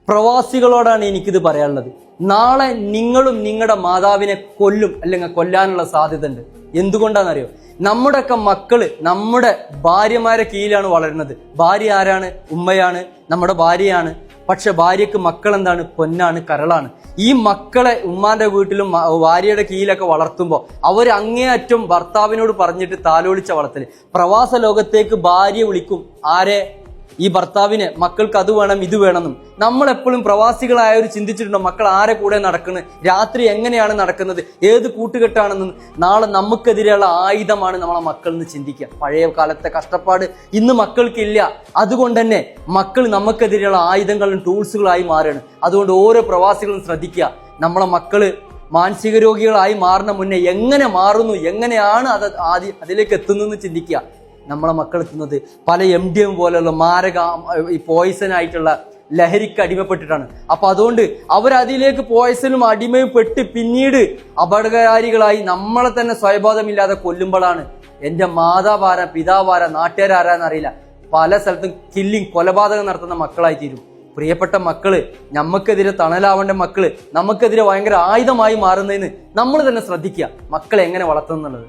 പ്രവാസികളോടാണ് എനിക്കിത് പറയാനുള്ളത്. നാളെ നിങ്ങളും നിങ്ങളുടെ മാതാവിനെ കൊല്ലും അല്ലെങ്കിൽ കൊല്ലാനുള്ള സാധ്യത ഉണ്ട്. എന്തുകൊണ്ടാണെന്നറിയോ? നമ്മുടെയൊക്കെ മക്കള് നമ്മുടെ ഭാര്യമാരെ കീഴിലാണ് വളരുന്നത്. ഭാര്യ ആരാണ്? ഉമ്മയാണ്, നമ്മുടെ ഭാര്യയാണ്. പക്ഷെ ഭാര്യക്ക് മക്കൾ എന്താണ്? പൊന്നാണ്, കരളാണ്. ഈ മക്കളെ ഉമ്മാന്റെ വീട്ടിലും ഭാര്യയുടെ കീഴിലൊക്കെ വളർത്തുമ്പോൾ അവർ അങ്ങേയറ്റം ഭർത്താവിനോട് പറഞ്ഞിട്ട് താലോലിച്ച വളർത്തല്. പ്രവാസ ലോകത്തേക്ക് ഭാര്യ വിളിക്കും ആരെ? ഈ ഭർത്താവിന്. മക്കൾക്ക് അത് വേണം ഇത് വേണമെന്നും. നമ്മളെപ്പോഴും പ്രവാസികളായവർ ചിന്തിച്ചിട്ടുണ്ടോ മക്കൾ ആരെ കൂടെ നടക്കുന്നത്, രാത്രി എങ്ങനെയാണ് നടക്കുന്നത്, ഏത് കൂട്ടുകെട്ടാണെന്നും? നാളെ നമുക്കെതിരെയുള്ള ആയുധമാണ് നമ്മളെ മക്കൾ എന്ന് ചിന്തിക്കുക. പഴയ കാലത്തെ കഷ്ടപ്പാട് ഇന്ന് മക്കൾക്കില്ല. അതുകൊണ്ട് തന്നെ മക്കൾ നമുക്കെതിരെയുള്ള ആയുധങ്ങളും ടൂൾസുകളായി മാറുകയാണ്. അതുകൊണ്ട് ഓരോ പ്രവാസികളും ശ്രദ്ധിക്കുക, നമ്മളെ മക്കള് മാനസിക രോഗികളായി മാറുന്ന മുന്നേ എങ്ങനെ മാറുന്നു, എങ്ങനെയാണ് അതിലേക്ക് എത്തുന്നതെന്ന് ചിന്തിക്കുക. നമ്മളെ മക്കൾ എത്തുന്നത് പല MDM പോലെയുള്ള മാരക ഈ പോയിസൺ ആയിട്ടുള്ള ലഹരിക്ക് അടിമപ്പെട്ടിട്ടാണ്. അപ്പൊ അതുകൊണ്ട് അവരതിലേക്ക് പോയിസണും അടിമയും പെട്ട് പിന്നീട് അപകടകാരികളായി നമ്മളെ തന്നെ സ്വയബോധമില്ലാതെ കൊല്ലുമ്പോഴാണ് എന്റെ മാതാവാര, പിതാവാര, നാട്ടുകാരാരാന്നറിയില്ല പല സ്ഥലത്തും കൊലപാതകം നടത്തുന്ന മക്കളായി തീരും. പ്രിയപ്പെട്ട മക്കള്, നമുക്കെതിരെ തണലാവേണ്ട മക്കള് നമുക്കെതിരെ ഭയങ്കര ആയുധമായി മാറുന്നതിന് നമ്മൾ തന്നെ ശ്രദ്ധിക്കുക മക്കളെ എങ്ങനെ വളർത്തുന്നുള്ളത്.